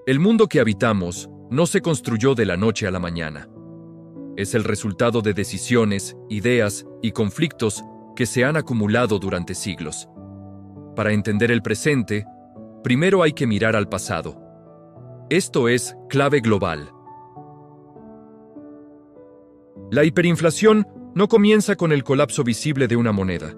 El mundo que habitamos no se construyó de la noche a la mañana. Es el resultado de decisiones, ideas y conflictos que se han acumulado durante siglos. Para entender el presente, primero hay que mirar al pasado. Esto es clave global. La hiperinflación no comienza con el colapso visible de una moneda,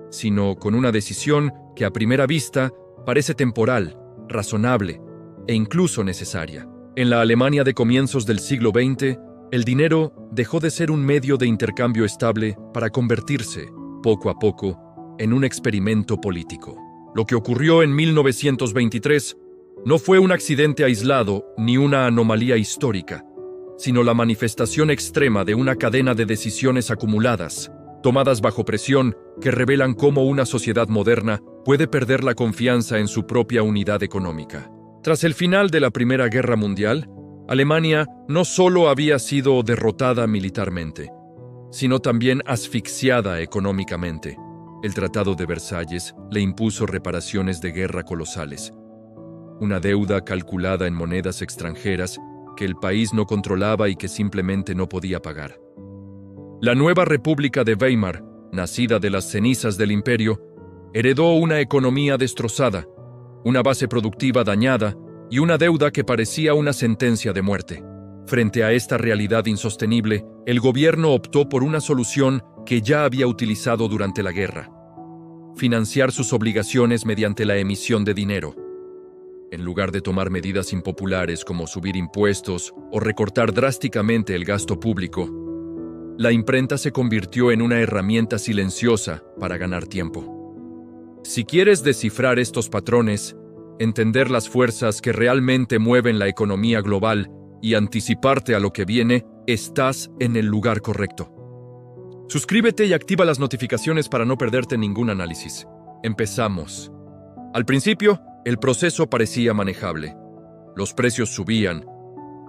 sino con una decisión que a primera vista parece temporal, razonable e incluso necesaria. En la Alemania de comienzos del siglo XX, el dinero dejó de ser un medio de intercambio estable para convertirse, poco a poco, en un experimento político. Lo que ocurrió en 1923 no fue un accidente aislado ni una anomalía histórica, sino la manifestación extrema de una cadena de decisiones acumuladas, tomadas bajo presión, que revelan cómo una sociedad moderna puede perder la confianza en su propia unidad económica. Tras el final de la Primera Guerra Mundial, Alemania no solo había sido derrotada militarmente, sino también asfixiada económicamente. El Tratado de Versalles le impuso reparaciones de guerra colosales, una deuda calculada en monedas extranjeras que el país no controlaba y que simplemente no podía pagar. La nueva República de Weimar, nacida de las cenizas del imperio, heredó una economía destrozada, una base productiva dañada y una deuda que parecía una sentencia de muerte. Frente a esta realidad insostenible, el gobierno optó por una solución que ya había utilizado durante la guerra: financiar sus obligaciones mediante la emisión de dinero. En lugar de tomar medidas impopulares como subir impuestos o recortar drásticamente el gasto público, la imprenta se convirtió en una herramienta silenciosa para ganar tiempo. Si quieres descifrar estos patrones, entender las fuerzas que realmente mueven la economía global y anticiparte a lo que viene, estás en el lugar correcto. Suscríbete y activa las notificaciones para no perderte ningún análisis. Empezamos. Al principio, el proceso parecía manejable. Los precios subían,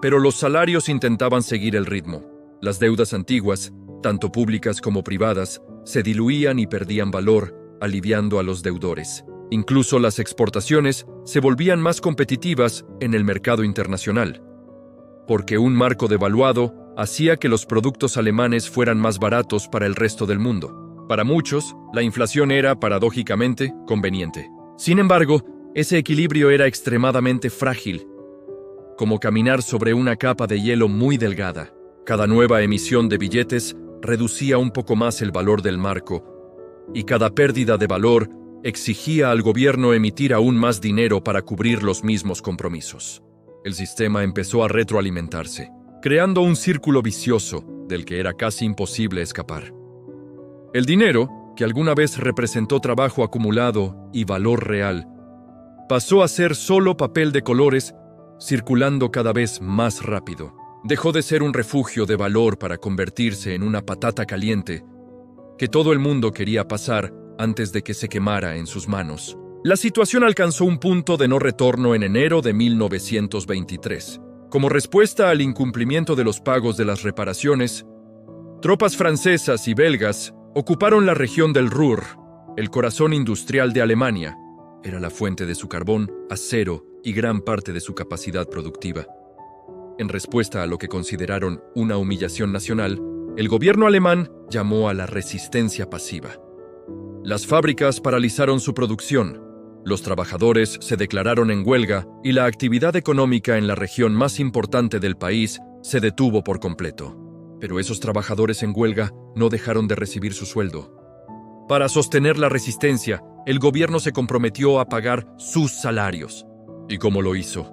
pero los salarios intentaban seguir el ritmo. Las deudas antiguas, tanto públicas como privadas, se diluían y perdían valor, aliviando a los deudores. Incluso las exportaciones se volvían más competitivas en el mercado internacional, porque un marco devaluado hacía que los productos alemanes fueran más baratos para el resto del mundo. Para muchos, la inflación era, paradójicamente, conveniente. Sin embargo, ese equilibrio era extremadamente frágil, como caminar sobre una capa de hielo muy delgada. Cada nueva emisión de billetes reducía un poco más el valor del marco, y cada pérdida de valor exigía al gobierno emitir aún más dinero para cubrir los mismos compromisos. El sistema empezó a retroalimentarse, creando un círculo vicioso del que era casi imposible escapar. El dinero, que alguna vez representó trabajo acumulado y valor real, pasó a ser solo papel de colores circulando cada vez más rápido. Dejó de ser un refugio de valor para convertirse en una patata caliente que todo el mundo quería pasar antes de que se quemara en sus manos. La situación alcanzó un punto de no retorno en enero de 1923. Como respuesta al incumplimiento de los pagos de las reparaciones, tropas francesas y belgas ocuparon la región del Ruhr, el corazón industrial de Alemania. Era la fuente de su carbón, acero y gran parte de su capacidad productiva. En respuesta a lo que consideraron una humillación nacional, el gobierno alemán llamó a la resistencia pasiva. Las fábricas paralizaron su producción, los trabajadores se declararon en huelga y la actividad económica en la región más importante del país se detuvo por completo. Pero esos trabajadores en huelga no dejaron de recibir su sueldo. Para sostener la resistencia, el gobierno se comprometió a pagar sus salarios. ¿Y cómo lo hizo?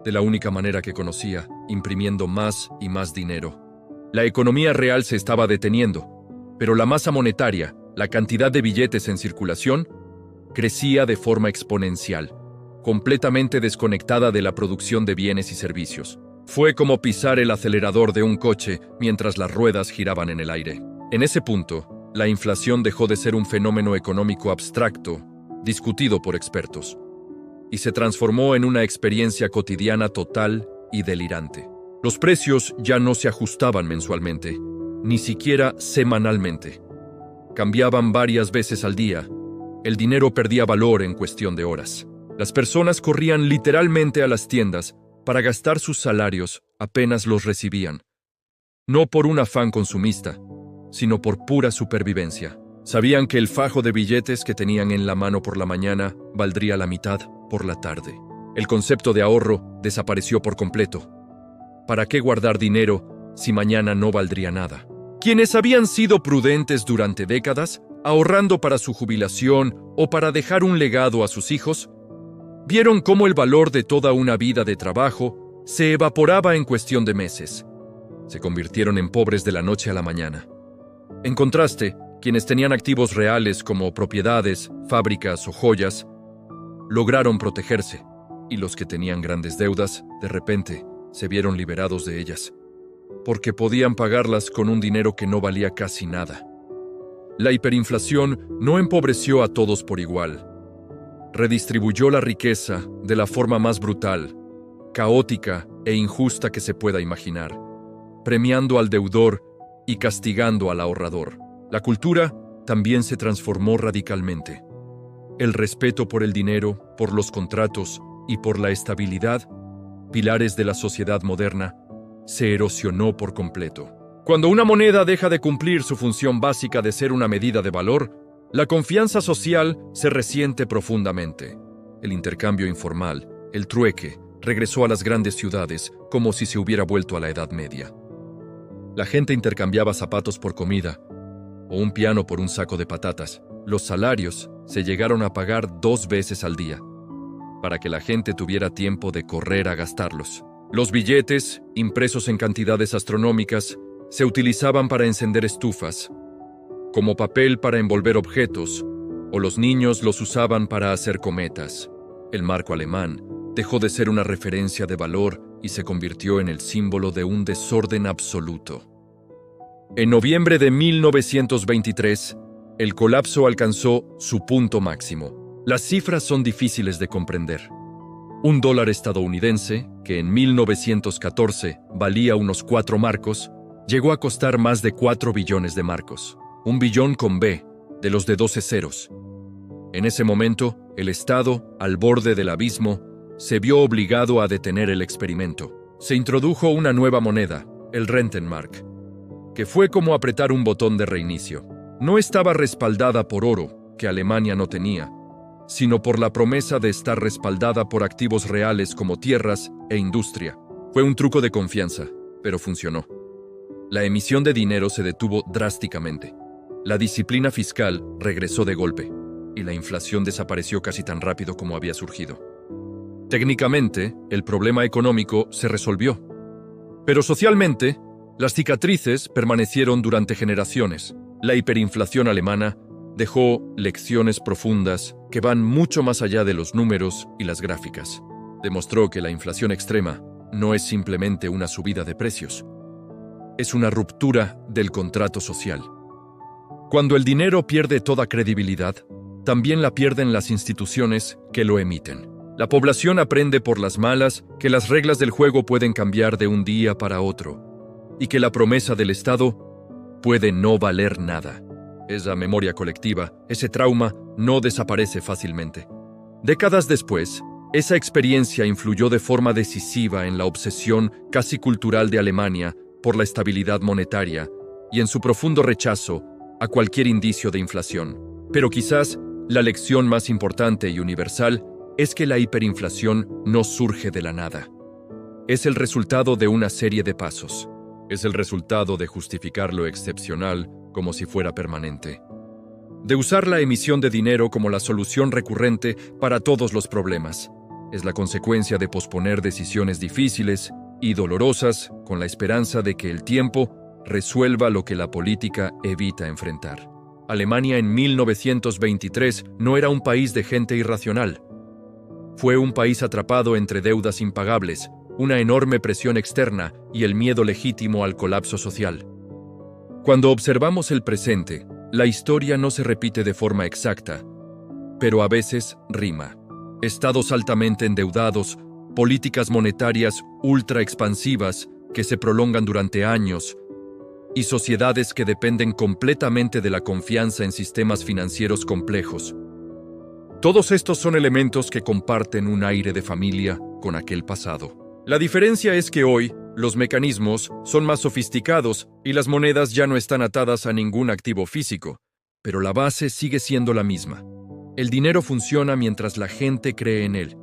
De la única manera que conocía, imprimiendo más y más dinero. La economía real se estaba deteniendo, pero la masa monetaria, la cantidad de billetes en circulación, crecía de forma exponencial, completamente desconectada de la producción de bienes y servicios. Fue como pisar el acelerador de un coche mientras las ruedas giraban en el aire. En ese punto, la inflación dejó de ser un fenómeno económico abstracto, discutido por expertos, y se transformó en una experiencia cotidiana total y delirante. Los precios ya no se ajustaban mensualmente, ni siquiera semanalmente. Cambiaban varias veces al día. El dinero perdía valor en cuestión de horas. Las personas corrían literalmente a las tiendas para gastar sus salarios apenas los recibían. No por un afán consumista, sino por pura supervivencia. Sabían que el fajo de billetes que tenían en la mano por la mañana valdría la mitad por la tarde. El concepto de ahorro desapareció por completo. ¿Para qué guardar dinero si mañana no valdría nada? Quienes habían sido prudentes durante décadas, ahorrando para su jubilación o para dejar un legado a sus hijos, vieron cómo el valor de toda una vida de trabajo se evaporaba en cuestión de meses. Se convirtieron en pobres de la noche a la mañana. En contraste, quienes tenían activos reales como propiedades, fábricas o joyas, lograron protegerse, y los que tenían grandes deudas, de repente, se vieron liberados de ellas, porque podían pagarlas con un dinero que no valía casi nada. La hiperinflación no empobreció a todos por igual. Redistribuyó la riqueza de la forma más brutal, caótica e injusta que se pueda imaginar, premiando al deudor y castigando al ahorrador. La cultura también se transformó radicalmente. El respeto por el dinero, por los contratos y por la estabilidad, pilares de la sociedad moderna, se erosionó por completo. Cuando una moneda deja de cumplir su función básica de ser una medida de valor, la confianza social se resiente profundamente. El intercambio informal, el trueque, regresó a las grandes ciudades como si se hubiera vuelto a la Edad Media. La gente intercambiaba zapatos por comida, o un piano por un saco de patatas. Los salarios se llegaron a pagar 2 veces al día, para que la gente tuviera tiempo de correr a gastarlos. Los billetes, impresos en cantidades astronómicas, se utilizaban para encender estufas, como papel para envolver objetos, o los niños los usaban para hacer cometas. El marco alemán dejó de ser una referencia de valor y se convirtió en el símbolo de un desorden absoluto. En noviembre de 1923, el colapso alcanzó su punto máximo. Las cifras son difíciles de comprender. Un dólar estadounidense, que en 1914 valía unos 4 marcos, llegó a costar más de 4 billones de marcos. Un billón con B, de los de 12 ceros. En ese momento, el Estado, al borde del abismo, se vio obligado a detener el experimento. Se introdujo una nueva moneda, el Rentenmark, que fue como apretar un botón de reinicio. No estaba respaldada por oro, que Alemania no tenía, sino por la promesa de estar respaldada por activos reales como tierras e industria. Fue un truco de confianza, pero funcionó. La emisión de dinero se detuvo drásticamente. La disciplina fiscal regresó de golpe, y la inflación desapareció casi tan rápido como había surgido. Técnicamente, el problema económico se resolvió, pero socialmente, las cicatrices permanecieron durante generaciones. La hiperinflación alemana dejó lecciones profundas que van mucho más allá de los números y las gráficas. Demostró que la inflación extrema no es simplemente una subida de precios, es una ruptura del contrato social. Cuando el dinero pierde toda credibilidad, también la pierden las instituciones que lo emiten. La población aprende por las malas que las reglas del juego pueden cambiar de un día para otro y que la promesa del Estado puede no valer nada. Esa memoria colectiva, ese trauma, no desaparece fácilmente. Décadas después, esa experiencia influyó de forma decisiva en la obsesión casi cultural de Alemania por la estabilidad monetaria y en su profundo rechazo a cualquier indicio de inflación. Pero quizás la lección más importante y universal es que la hiperinflación no surge de la nada. Es el resultado de una serie de pasos. Es el resultado de justificar lo excepcional como si fuera permanente. De usar la emisión de dinero como la solución recurrente para todos los problemas. Es la consecuencia de posponer decisiones difíciles y dolorosas con la esperanza de que el tiempo resuelva lo que la política evita enfrentar. Alemania en 1923 no era un país de gente irracional. Fue un país atrapado entre deudas impagables, una enorme presión externa y el miedo legítimo al colapso social. Cuando observamos el presente, la historia no se repite de forma exacta, pero a veces rima. Estados altamente endeudados, políticas monetarias ultra expansivas que se prolongan durante años, y sociedades que dependen completamente de la confianza en sistemas financieros complejos. Todos estos son elementos que comparten un aire de familia con aquel pasado. La diferencia es que hoy, los mecanismos son más sofisticados y las monedas ya no están atadas a ningún activo físico, pero la base sigue siendo la misma. El dinero funciona mientras la gente cree en él.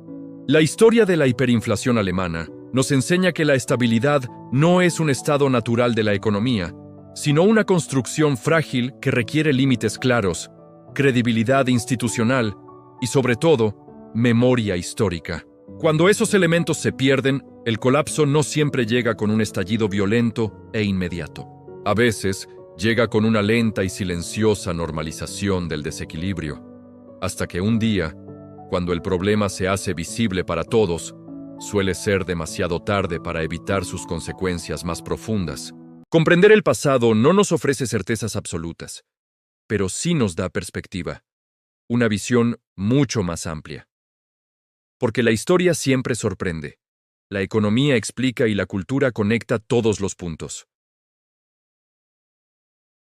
La historia de la hiperinflación alemana nos enseña que la estabilidad no es un estado natural de la economía, sino una construcción frágil que requiere límites claros, credibilidad institucional y, sobre todo, memoria histórica. Cuando esos elementos se pierden, el colapso no siempre llega con un estallido violento e inmediato. A veces, llega con una lenta y silenciosa normalización del desequilibrio, hasta que un día, cuando el problema se hace visible para todos, suele ser demasiado tarde para evitar sus consecuencias más profundas. Comprender el pasado no nos ofrece certezas absolutas, pero sí nos da perspectiva, una visión mucho más amplia. Porque la historia siempre sorprende. La economía explica y la cultura conecta todos los puntos.